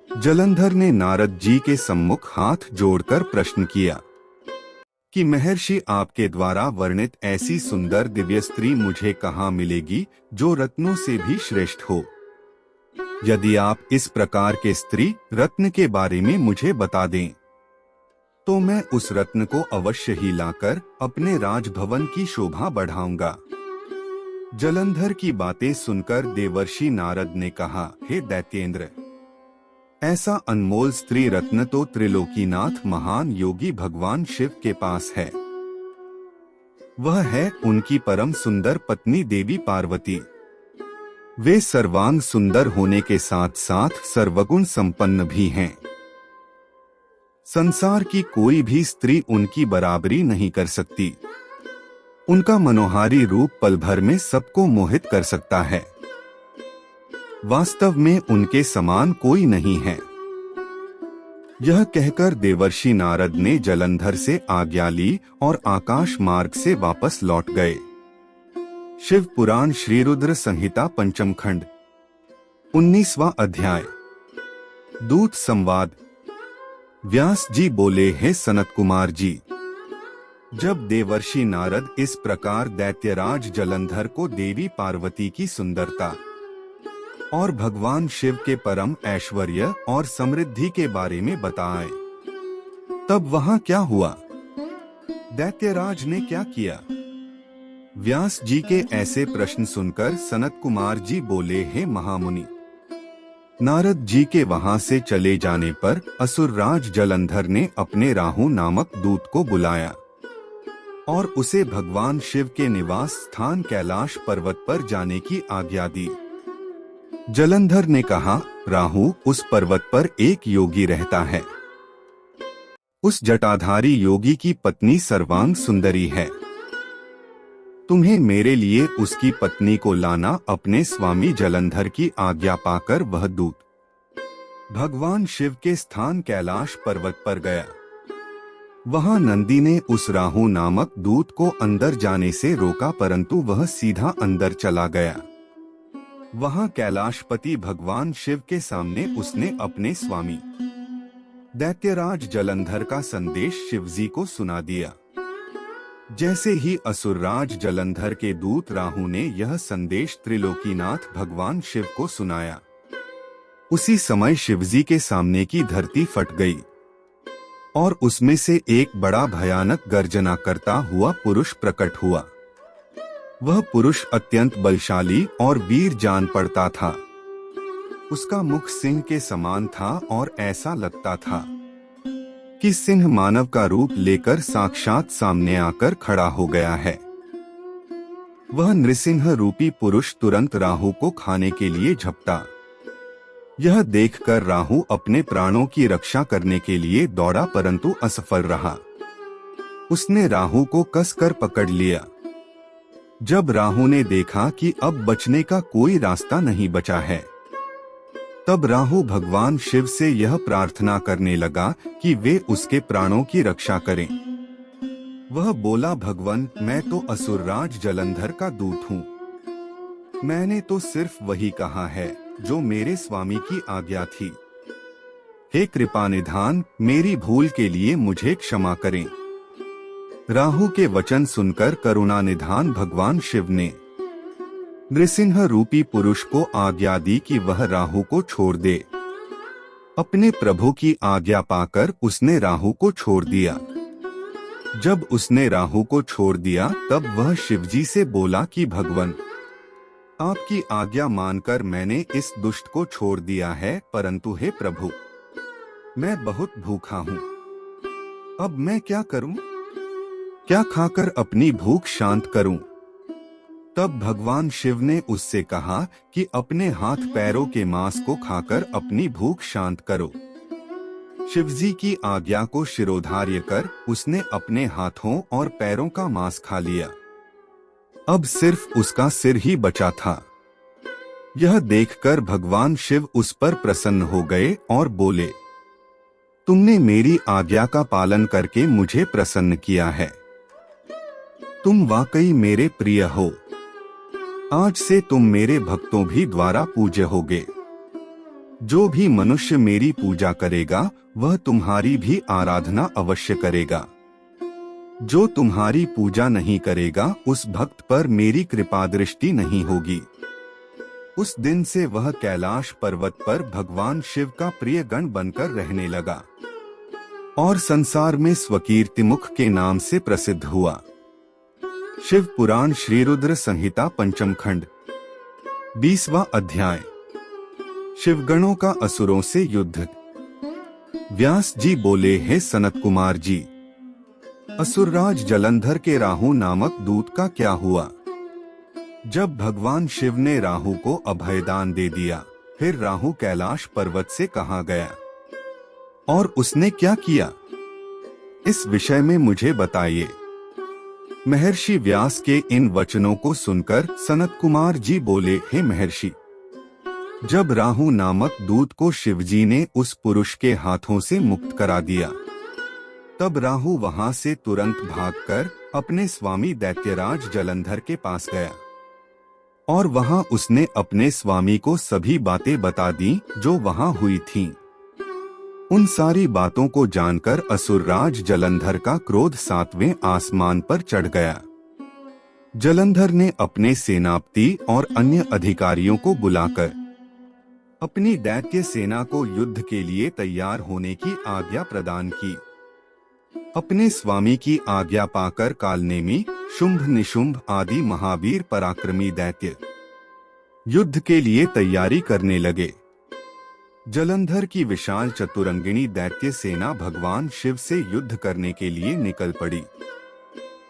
जलंधर ने नारद जी के सम्मुख हाथ जोड़कर प्रश्न किया कि महर्षि, आपके द्वारा वर्णित ऐसी सुंदर दिव्य स्त्री मुझे कहाँ मिलेगी जो रत्नों से भी श्रेष्ठ हो। यदि आप इस प्रकार के स्त्री रत्न के बारे में मुझे बता दें तो मैं उस रत्न को अवश्य ही लाकर अपने राजभवन की शोभा बढ़ाऊंगा। जलंधर की बातें सुनकर देवर्षि नारद ने कहा, हे दैत्येंद्र, ऐसा अनमोल स्त्री रत्न तो त्रिलोकीनाथ महान योगी भगवान शिव के पास है। वह है उनकी परम सुंदर पत्नी देवी पार्वती। वे सर्वांग सुंदर होने के साथ साथ सर्वगुण संपन्न भी हैं। संसार की कोई भी स्त्री उनकी बराबरी नहीं कर सकती। उनका मनोहारी रूप पल भर में सबको मोहित कर सकता है। वास्तव में उनके समान कोई नहीं है। यह कहकर देवर्षि नारद ने जलंधर से आज्ञा ली और आकाश मार्ग से वापस लौट गए। शिव पुराण श्री रुद्र संहिता पंचम खंड 19वां अध्याय। दूत संवाद। व्यास जी बोले, हे सनत कुमार जी, जब देवर्षि नारद इस प्रकार दैत्यराज जलंधर को देवी पार्वती की सुंदरता और भगवान शिव के परम ऐश्वर्य और समृद्धि के बारे में बताए, तब वहां क्या हुआ? दैत्यराज ने क्या किया? व्यास जी के ऐसे प्रश्न सुनकर सनत कुमार जी बोले, हे महामुनि, नारद जी के वहां से चले जाने पर असुरराज जलंधर ने अपने राहु नामक दूत को बुलाया और उसे भगवान शिव के निवास स्थान कैलाश पर्वत पर जाने की आज्ञा दी। जलंधर ने कहा, राहु, उस पर्वत पर एक योगी रहता है। उस जटाधारी योगी की पत्नी सर्वांग सुंदरी है। तुम्हें मेरे लिए उसकी पत्नी को लाना। अपने स्वामी जलंधर की आज्ञा पाकर वह दूत भगवान शिव के स्थान कैलाश पर्वत पर गया। वहां नंदी ने उस राहु नामक दूत को अंदर जाने से रोका, परंतु वह सीधा अंदर चला गया। वहां कैलाशपति भगवान शिव के सामने उसने अपने स्वामी दैत्यराज जलंधर का संदेश शिवजी को सुना दिया। जैसे ही असुरराज जलंधर के दूत राहु ने यह संदेश त्रिलोकीनाथ भगवान शिव को सुनाया, उसी समय शिवजी के सामने की धरती फट गई और उसमें से एक बड़ा भयानक गर्जना करता हुआ पुरुष प्रकट हुआ। वह पुरुष अत्यंत बलशाली और वीर जान पड़ता था। उसका मुख सिंह के समान था और ऐसा लगता था कि सिंह मानव का रूप लेकर साक्षात सामने आकर खड़ा हो गया है। वह नृसिंह रूपी पुरुष तुरंत राहु को खाने के लिए झपटा। यह देखकर राहु अपने प्राणों की रक्षा करने के लिए दौड़ा, परंतु असफल रहा। उसने राहु को कसकर पकड़ लिया। जब राहु ने देखा कि अब बचने का कोई रास्ता नहीं बचा है, तब राहु भगवान शिव से यह प्रार्थना करने लगा कि वे उसके प्राणों की रक्षा करें। वह बोला, भगवन, मैं तो असुरराज जलंधर का दूत हूँ। मैंने तो सिर्फ वही कहा है जो मेरे स्वामी की आज्ञा थी। हे कृपानिधान, मेरी भूल के लिए मुझे क्षमा करें। राहु के वचन सुनकर करुणानिधान भगवान शिव ने नृसिंह रूपी पुरुष को आज्ञा दी कि वह राहु को छोड़ दे। अपने प्रभु की आज्ञा पाकर उसने राहु को छोड़ दिया। जब उसने राहु को छोड़ दिया तब वह शिवजी से बोला कि भगवन, आपकी आज्ञा मानकर मैंने इस दुष्ट को छोड़ दिया है, परंतु हे प्रभु, मैं बहुत भूखा हूँ। अब मैं क्या करूँ? क्या खाकर अपनी भूख शांत करूँ? तब भगवान शिव ने उससे कहा कि अपने हाथ पैरों के मांस को खाकर अपनी भूख शांत करो। शिवजी की आज्ञा को शिरोधार्य कर उसने अपने हाथों और पैरों का मांस खा लिया। अब सिर्फ उसका सिर ही बचा था। यह देखकर भगवान शिव उस पर प्रसन्न हो गए और बोले, तुमने मेरी आज्ञा का पालन करके मुझे प्रसन्न किया है। तुम वाकई मेरे प्रिय हो। आज से तुम मेरे भक्तों भी द्वारा पूज्य होगे। जो भी मनुष्य मेरी पूजा करेगा वह तुम्हारी भी आराधना अवश्य करेगा। जो तुम्हारी पूजा नहीं करेगा उस भक्त पर मेरी कृपा दृष्टि नहीं होगी। उस दिन से वह कैलाश पर्वत पर भगवान शिव का प्रिय गण बनकर रहने लगा और संसार में स्वकीर्तिमुख के नाम से प्रसिद्ध हुआ। शिव पुराण श्री रुद्र संहिता पंचम खंड 20वां अध्याय। शिवगणों का असुरों से युद्ध। व्यास जी बोले, हे सनत कुमार जी, असुरराज जलंधर के राहु नामक दूत का क्या हुआ? जब भगवान शिव ने राहु को अभयदान दे दिया, फिर राहु कैलाश पर्वत से कहाँ गया और उसने क्या किया? इस विषय में मुझे बताइए। महर्षि व्यास के इन वचनों को सुनकर सनत कुमार जी बोले, हे महर्षि, जब राहु नामक दूत को शिवजी ने उस पुरुष के हाथों से मुक्त करा दिया, तब राहु वहां से तुरंत भागकर अपने स्वामी दैत्यराज जलंधर के पास गया और वहां उसने अपने स्वामी को सभी बातें बता दी जो वहां हुई थीं। उन सारी बातों को जानकर असुरराज जलंधर का क्रोध 7वें आसमान पर चढ़ गया। जलंधर ने अपने सेनापति और अन्य अधिकारियों को बुलाकर अपनी दैत्य सेना को युद्ध के लिए तैयार होने की आज्ञा प्रदान की। अपने स्वामी की आज्ञा पाकर कालनेमी, शुंभ निशुंभ आदि महावीर पराक्रमी दैत्य युद्ध के लिए तैयारी करने लगे। जलंधर की विशाल चतुरंगिणी दैत्य सेना भगवान शिव से युद्ध करने के लिए निकल पड़ी।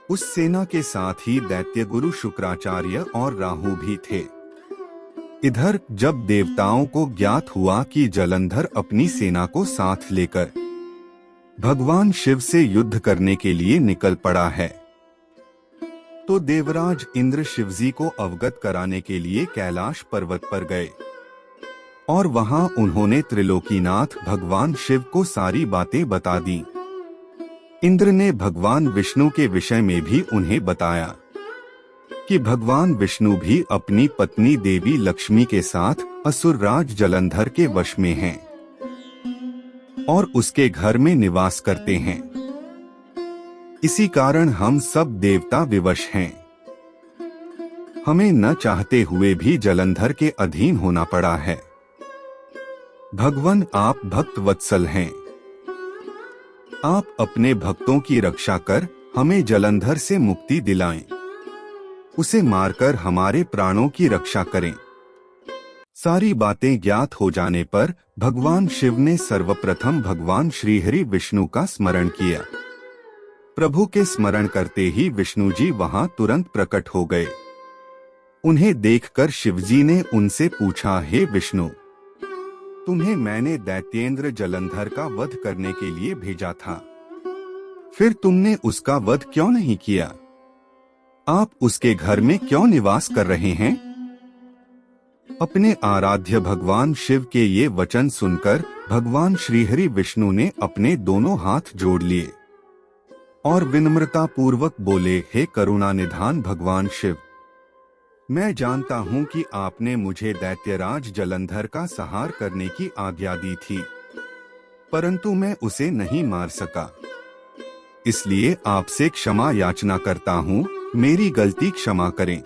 उस सेना के साथ ही दैत्य गुरु शुक्राचार्य और राहु भी थे। इधर जब देवताओं को ज्ञात हुआ कि जलंधर अपनी सेना को साथ लेकर भगवान शिव से युद्ध करने के लिए निकल पड़ा है, तो देवराज इंद्र शिवजी को अवगत कराने के लिए कैलाश पर्वत पर गए और वहां उन्होंने त्रिलोकीनाथ भगवान शिव को सारी बातें बता दी। इंद्र ने भगवान विष्णु के विषय में भी उन्हें बताया कि भगवान विष्णु भी अपनी पत्नी देवी लक्ष्मी के साथ असुरराज जलंधर के वश में हैं और उसके घर में निवास करते हैं। इसी कारण हम सब देवता विवश हैं। हमें न चाहते हुए भी जलंधर के अधीन होना पड़ा है। भगवान, आप भक्त वत्सल हैं। आप अपने भक्तों की रक्षा कर हमें जलंधर से मुक्ति दिलाएं। उसे मारकर हमारे प्राणों की रक्षा करें। सारी बातें ज्ञात हो जाने पर भगवान शिव ने सर्वप्रथम भगवान श्रीहरि विष्णु का स्मरण किया। प्रभु के स्मरण करते ही विष्णु जी वहां तुरंत प्रकट हो गए। उन्हें देखकर शिवजी ने उनसे पूछा, हे विष्णु, तुम्हें मैंने दैत्येंद्र जलंधर का वध करने के लिए भेजा था, फिर तुमने उसका वध क्यों नहीं किया? आप उसके घर में क्यों निवास कर रहे हैं? अपने आराध्य भगवान शिव के ये वचन सुनकर भगवान श्रीहरि विष्णु ने अपने दोनों हाथ जोड़ लिए और विनम्रता पूर्वक बोले, हे करुणा निधान भगवान शिव, मैं जानता हूं कि आपने मुझे दैत्यराज जलंधर का संहार करने की आज्ञा दी थी, परंतु मैं उसे नहीं मार सका। इसलिए आपसे क्षमा याचना करता हूं, मेरी गलती क्षमा करें।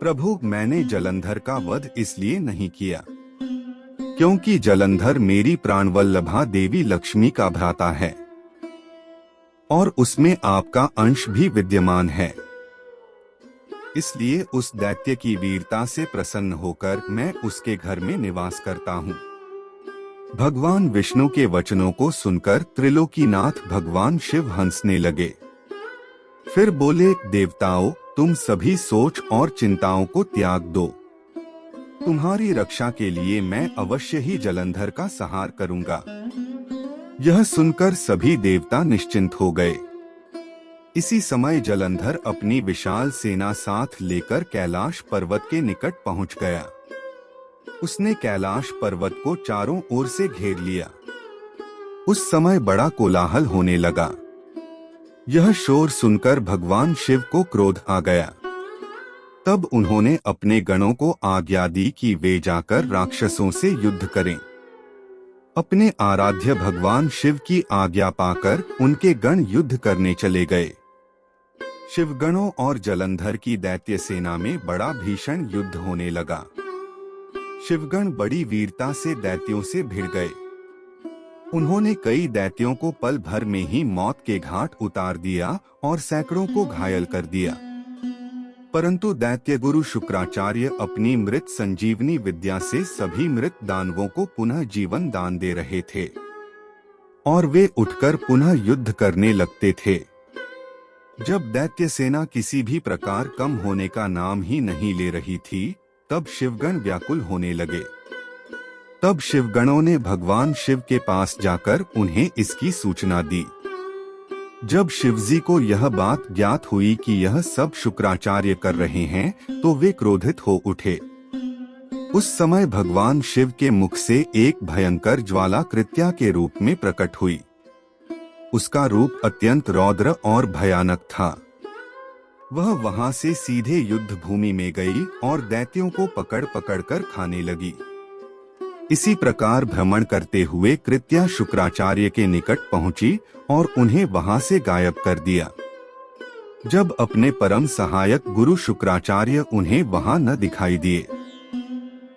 प्रभु, मैंने जलंधर का वध इसलिए नहीं किया क्योंकि जलंधर मेरी प्राणवल्लभा देवी लक्ष्मी का भ्राता है और उसमें आपका अंश भी विद्यमान है। इसलिए उस दैत्य की वीरता से प्रसन्न होकर मैं उसके घर में निवास करता हूँ। भगवान विष्णु के वचनों को सुनकर त्रिलोकीनाथ भगवान शिव हंसने लगे। फिर बोले, देवताओं, तुम सभी सोच और चिंताओं को त्याग दो। तुम्हारी रक्षा के लिए मैं अवश्य ही जलंधर का संहार करूंगा। यह सुनकर सभी देवता निश्चिंत हो गए। इसी समय जलंधर अपनी विशाल सेना साथ लेकर कैलाश पर्वत के निकट पहुंच गया। उसने कैलाश पर्वत को चारों ओर से घेर लिया। उस समय बड़ा कोलाहल होने लगा। यह शोर सुनकर भगवान शिव को क्रोध आ गया। तब उन्होंने अपने गणों को आज्ञा दी कि वे जाकर राक्षसों से युद्ध करें। अपने आराध्य भगवान शिव की आज्ञा पाकर उनके गण युद्ध करने चले गए। शिवगणों और जलंधर की दैत्य सेना में बड़ा भीषण युद्ध होने लगा। शिवगण बड़ी वीरता से दैत्यों से भिड़ गए। उन्होंने कई दैत्यों को पल भर में ही मौत के घाट उतार दिया और सैकड़ों को घायल कर दिया। परंतु दैत्य गुरु शुक्राचार्य अपनी मृत संजीवनी विद्या से सभी मृत दानवों को पुनः जीवन दान दे रहे थे और वे उठकर पुनः युद्ध करने लगते थे। जब दैत्य सेना किसी भी प्रकार कम होने का नाम ही नहीं ले रही थी, तब शिवगण व्याकुल होने लगे। तब शिवगणों ने भगवान शिव के पास जाकर उन्हें इसकी सूचना दी। जब शिवजी को यह बात ज्ञात हुई कि यह सब शुक्राचार्य कर रहे हैं, तो वे क्रोधित हो उठे। उस समय भगवान शिव के मुख से एक भयंकर ज्वाला कृत्या के रूप में प्रकट हुई। उसका रूप अत्यंत रौद्र और भयानक था। वह वहां से सीधे युद्ध भूमि में गई और दैत्यों को पकड़ पकड़ कर खाने लगी। इसी प्रकार भ्रमण करते हुए कृत्या शुक्राचार्य के निकट पहुंची और उन्हें वहां से गायब कर दिया। जब अपने परम सहायक गुरु शुक्राचार्य उन्हें वहां न दिखाई दिए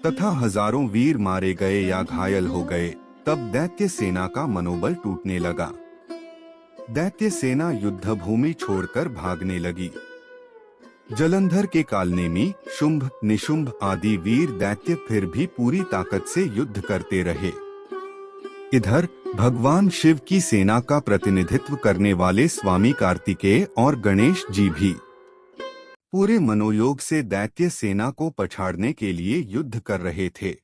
तथा हजारों वीर मारे गए या घायल हो गए, तब दैत्य सेना का मनोबल टूटने लगा। दैत्य सेना युद्ध भूमि छोड़कर भागने लगी। जलंधर के कालनेमी, शुंभ, निशुंभ आदि वीर दैत्य फिर भी पूरी ताकत से युद्ध करते रहे। इधर भगवान शिव की सेना का प्रतिनिधित्व करने वाले स्वामी कार्तिकेय और गणेश जी भी पूरे मनोयोग से दैत्य सेना को पछाड़ने के लिए युद्ध कर रहे थे।